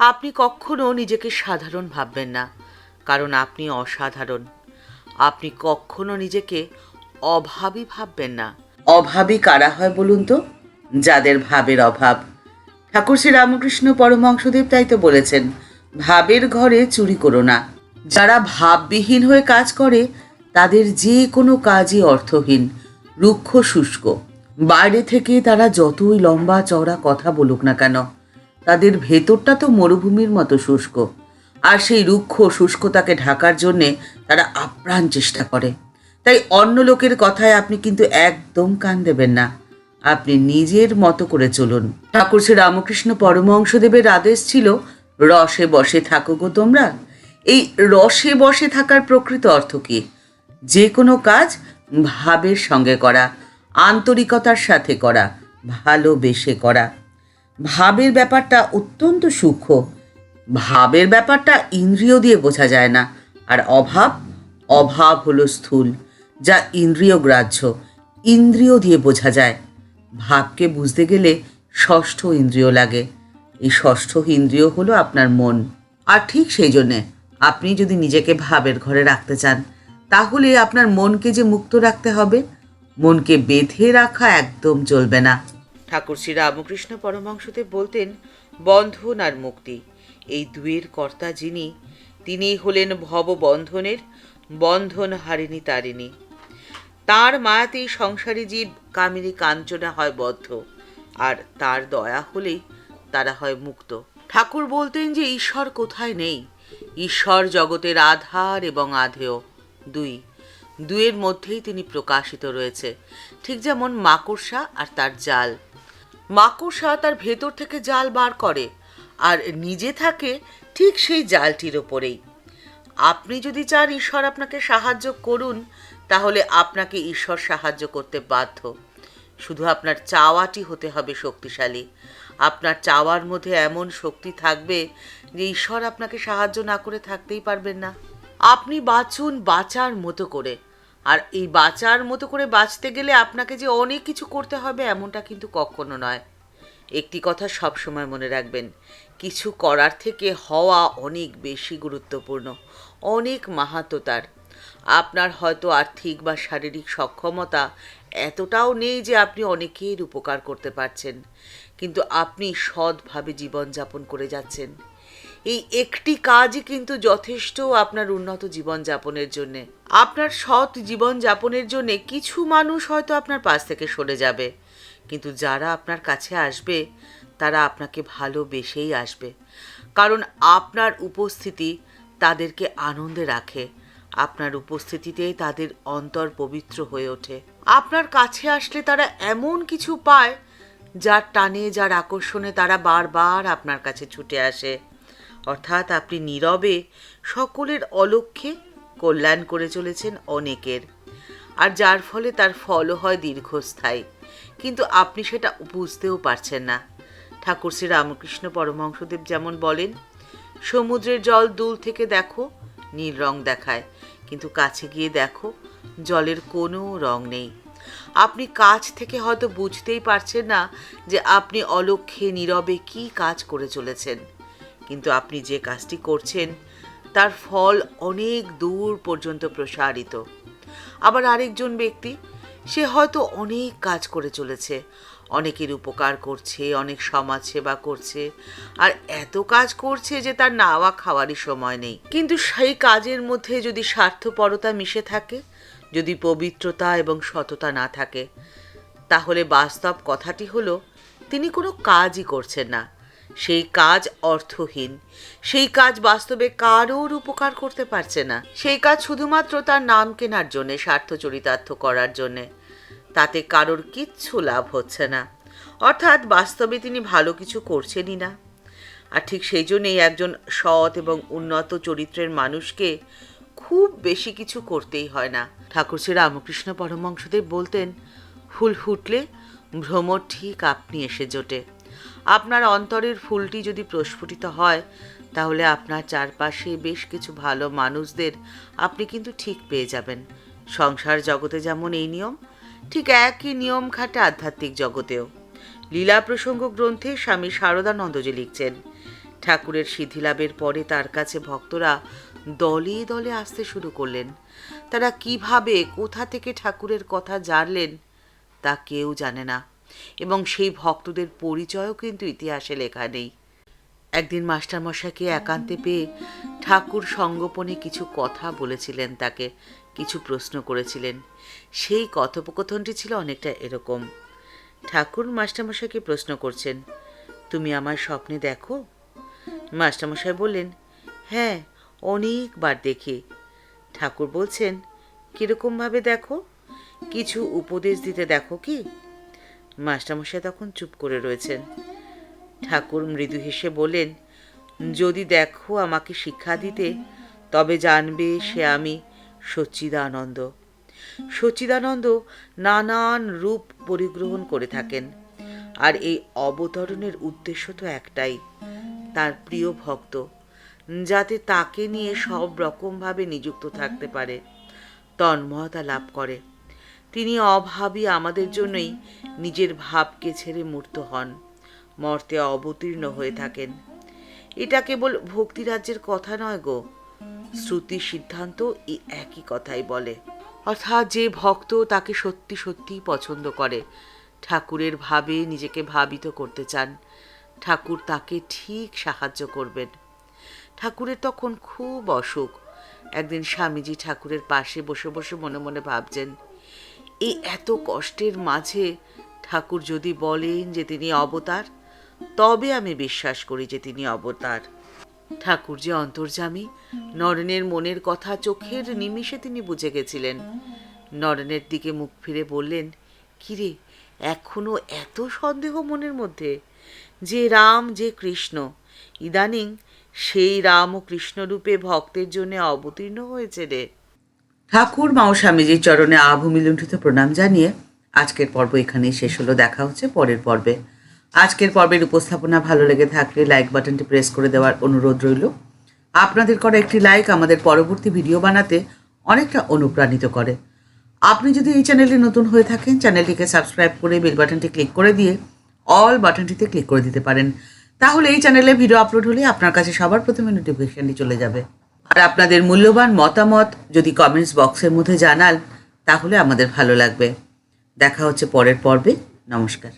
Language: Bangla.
আপনি কখনো নিজেকে সাধারণ ভাববেন না, কারণ আপনি অসাধারণ। আপনি কখনো নিজেকে অভাবী ভাববেন না। অভাবী কারা হয় বলুন তো? যাদের ভাবের অভাব। ঠাকুর শ্রী রামকৃষ্ণ পরমহংসদেব তাই তো বলেছেন, ভাবের ঘরে চুরি করো না। যারা ভাববিহীন হয়ে কাজ করে তাদের যে কোনো কাজই অর্থহীন, রুক্ষ শুষ্ক। বাইরে থেকে তারা যতই লম্বা চওড়া কথা বলুক না কেন, তাদের ভেতরটা তো মরুভূমির মতো শুষ্ক। আর সেই রুক্ষ শুষ্কতাকে ঢাকার জন্যে তারা আপ্রাণ চেষ্টা করে। তাই অন্য লোকের কথায় আপনি কিন্তু একদম কান দেবেন না। আপনি নিজের মতো করে চলুন। ঠাকুর শ্রী রামকৃষ্ণ পরমহংসদেবের আদেশ ছিল, রসে বসে থাকো গো তোমরা। এই রসে বসে থাকার প্রকৃত অর্থ কি? যে কোনো কাজ ভাবের সঙ্গে করা, আন্তরিকতার সাথে করা, ভালোবেসে করা। ভাবের ব্যাপারটা অত্যন্ত সূক্ষ্ম। ভাবের ব্যাপারটা ইন্দ্রিয় দিয়ে বোঝা যায় না। আর অভাব, অভাব হলো স্থূল, যা ইন্দ্রিয় গ্রাহ্য, ইন্দ্রিয় দিয়ে বোঝা যায়। ভাবকে বুঝতে গেলে ষষ্ঠ ইন্দ্রিয় লাগে। এই ষষ্ঠ ইন্দ্রিয় হলো আপনার মন। আর ঠিক সেই জন্যে আপনি যদি নিজেকে ভাবের ঘরে রাখতে চান, তাহলে আপনার মনকে যে মুক্ত রাখতে হবে। মনকে বেঁধে রাখা একদম চলবে না। ঠাকুর শ্রী রামকৃষ্ণ পরমহংসদেব বলতেন, বন্ধন আর মুক্তি এই দুয়ের কর্তা যিনি, তিনিই হলেন ভববন্ধনের বন্ধন হারিণী তারিণী। তার মায়াতেই সংসারী জীব কামিনী কাঞ্চনা হয় বদ্ধ, আর তার দয়া হলেই তারা হয় মুক্ত। ঠাকুর বলতেন যে ঈশ্বর কোথায় নেই? ঈশ্বর জগতের আধার এবং আধেয়, দুই দুয়ের মধ্যেই তিনি প্রকাশিত রয়েছে। ঠিক যেমন মাকড়সা আর তার জাল। মাকড়সা তার ভেতর থেকে জাল বার করে আর নিজে থাকে ঠিক সেই জালটির ওপরেই। আপনি যদি চান ঈশ্বর আপনাকে সাহায্য করুন, তাহলে আপনাকে ঈশ্বর সাহায্য করতে বাধ্য। শুধু আপনার চাওয়াটি হতে হবে শক্তিশালী। আপনার চাওয়ার মধ্যে এমন শক্তি থাকবে যে ঈশ্বর আপনাকে সাহায্য না করে থাকতেই পারবেন না। আপনি বাঁচুন বাঁচার মতো করে। আর এই বাঁচার মতো করে বাঁচতে গেলে আপনাকে যে অনেক কিছু করতে হবে এমনটা কিন্তু কখনো নয়। একটি কথা সবসময় মনে রাখবেন, কিছু করার থেকে হওয়া অনেক বেশি গুরুত্বপূর্ণ, অনেক মাহাত্ম্য তার। আপনার হয়তো আর্থিক বা শারীরিক সক্ষমতা এতটাও নেই যে আপনি অনেকের উপকার করতে পারছেন, কিন্তু আপনি সৎভাবে জীবনযাপন করে যাচ্ছেন। এই একটি কাজই কিন্তু যথেষ্ট আপনার উন্নত জীবনযাপনের জন্যে। আপনার সৎ জীবনযাপনের জন্যে কিছু মানুষ হয়তো আপনার পাশ থেকে সরে যাবে, কিন্তু যারা আপনার কাছে আসবে তারা আপনাকে ভালোবেসেই আসবে, কারণ আপনার উপস্থিতি তাদেরকে আনন্দে রাখে। আপনার উপস্থিতিতেই তাদের অন্তর পবিত্র হয়ে ওঠে। আপনার কাছে আসলে তারা এমন কিছু পায় যার টানে, যার আকর্ষণে তারা বারবার আপনার কাছে ছুটে আসে। অর্থাৎ আপনি নীরবে সকলের অলক্ষ্যে কল্যাণ করে চলেছেন অনেকের, আর যার ফলে তার ফলও হয় দীর্ঘস্থায়ী, কিন্তু আপনি সেটা বুঝতেও পারছেন না। ঠাকুর শ্রী রামকৃষ্ণ পরমহংসদেব যেমন বলেন, সমুদ্রের জল দূর থেকে দেখো নীল রং দেখায়, কিন্তু কাছে গিয়ে দেখো জলের কোনো রং নেই। আপনি কাছ থেকে হয়তো বুঝতেই পারছেন না যে আপনি অলক্ষ্যে নীরবে কী কাজ করে চলেছেন, কিন্তু আপনি যে কাজটি করছেন তার ফল অনেক দূর পর্যন্ত প্রসারিত। আবার আরেকজন ব্যক্তি, সে হয়তো অনেক কাজ করে চলেছে, অনেকের উপকার করছে, অনেক সমাজ সেবা করছে, আর এত কাজ করছে যে তার নাওয়া খাওয়ারই সময় নেই। কিন্তু সেই কাজের মধ্যে যদি স্বার্থপরতা মিশে থাকে, যদি পবিত্রতা এবং সততা না থাকে, তাহলে বাস্তব কথাটি হলো তিনি কোনো কাজই করছেন না। সেই কাজ অর্থহীন, সেই কাজ বাস্তবে কারোর উপকার করতে পারছে না। সেই কাজ শুধুমাত্র তার নাম কেনার জন্যে, স্বার্থ চরিতার্থ করার জন্যে। তাতে কারোর কিচ্ছু লাভ হচ্ছে না, অর্থাৎ বাস্তবে তিনি ভালো কিছু করছেনই না। আর ঠিক সেই জন্যেই একজন সৎ এবং উন্নত চরিত্রের মানুষকে খুব বেশি কিছু করতেই হয় না। ঠাকুর শ্রী রামকৃষ্ণ পরমহংসদেব বলতেন, ফুল ফুটলে ভ্রমর ঠিক আপনি এসে জোটে। আপনার অন্তরের ফুলটি যদি প্রস্ফুটিত হয়, তাহলে আপনার চারপাশে বেশ কিছু ভালো মানুষদের আপনি কিন্তু ঠিক পেয়ে যাবেন। সংসার জগতে যেমন এই নিয়ম, ঠিক একই নিয়ম খাটে আধ্যাত্মিক জগতেও। লীলা প্রসঙ্গ গ্রন্থে স্বামী শারদানন্দজি লিখছেন, ঠাকুরের সিদ্ধিলাভের পরে তার কাছে ভক্তরা দলে দলে আসতে শুরু করলেন। তারা কিভাবে কোথা থেকে ঠাকুরের কথা জানলেন তা কেউ জানে না, এবং সেই ভক্তদের পরিচয়ও কিন্তু ইতিহাসে লেখা নেই। একদিন মাস্টারমশাইকে একান্তে পেয়ে ঠাকুর সঙ্গোপনে কিছু কথা বলেছিলেন, তাকে কিছু প্রশ্ন করেছিলেন। সেই কথোপকথনটি ছিল অনেকটা এরকম। ঠাকুর মাস্টারমশাইকে প্রশ্ন করছেন, তুমি আমার স্বপ্নে দেখো? মাস্টারমশাই বললেন, হ্যাঁ, অনেকবার দেখি। ঠাকুর বলছেন, কীরকমভাবে দেখো? কিছু উপদেশ দিতে দেখো কি? মাস্টারমশাই তখন চুপ করে রয়েছেন। ঠাকুর মৃদু হেসে বললেন, যদি দেখো আমাকে শিক্ষা দিতে, তবে জানবে সে আমি সচ্চিদানন্দ। সচ্চিদানন্দ নানান রূপ পরিগ্রহণ করে থাকেন, আর এই অবতরণের উদ্দেশ্য তো একটাই, তার প্রিয় ভক্ত যাতে তাকে নিয়ে সব রকমভাবে নিযুক্ত থাকতে পারে, তন্ময়তা লাভ করে। তিনি অভাবী আমাদের জন্যই নিজের ভাবকে ছেড়ে মূর্ত হন, মর্তে অবতীর্ণ হয়ে থাকেন। এটা কেবল ভক্তিরাজ্যের কথা নয় গো, শ্রুতি সিদ্ধান্ত এই একই কথাই বলে। অর্থাৎ যে ভক্ত তাকে সত্যি সত্যি পছন্দ করে, ঠাকুরের ভাবে নিজেকে ভাবিত করতে চান, ঠাকুর তাকে ঠিক সাহায্য করবেন। ঠাকুরের তখন খুব অসুখ। একদিন স্বামীজি ঠাকুরের পাশে বসে বসে মনে মনে ভাবছেন, এই এত কষ্টের মাঝে ঠাকুর যদি বলেন যে তিনি অবতার, তবে আমি বিশ্বাস করি যে তিনি অবতার। ঠাকুর যে অন্তর্যামী, নরেনের মনের কথা চোখের নিমিষে তিনি বুঝে গেছিলেন। নরেনের দিকে মুখ ফিরে বললেন, কিরে, এখনো এত সন্দেহ মনের মধ্যে? যে রাম, যে কৃষ্ণ, ইদানিং সেই রাম ও কৃষ্ণ রূপে ভক্তের জন্য অবতীর্ণ হয়েছে রে। ঠাকুর মা ও স্বামীজির চরণে আভূমিলুণ্ঠিত প্রণাম জানিয়ে আজকের পর্ব এখানেই শেষ হলো। দেখা হচ্ছে পরের পর্বে। আজকের পর্বের উপস্থাপনা ভালো লেগে থাকলে লাইক বাটনটি প্রেস করে দেওয়ার অনুরোধ রইল। আপনাদের করা একটি লাইক আমাদের পরবর্তী ভিডিও বানাতে অনেকটা অনুপ্রাণিত করে। আপনি যদি এই চ্যানেলে নতুন হয়ে থাকেন, চ্যানেলটিকে সাবস্ক্রাইব করে বেল বাটনটি ক্লিক করে দিয়ে অল বাটনটিতে ক্লিক করে দিতে পারেন। তাহলে এই চ্যানেলে ভিডিও আপলোড হলে আপনার কাছে সবার প্রথমে নোটিফিকেশনটি চলে যাবে। আর আপনাদের মূল্যবান মতামত যদি কমেন্টস বক্সের মধ্যে জানান, তাহলে আমাদের ভালো লাগবে। দেখা হচ্ছে পরের পর্বে। নমস্কার।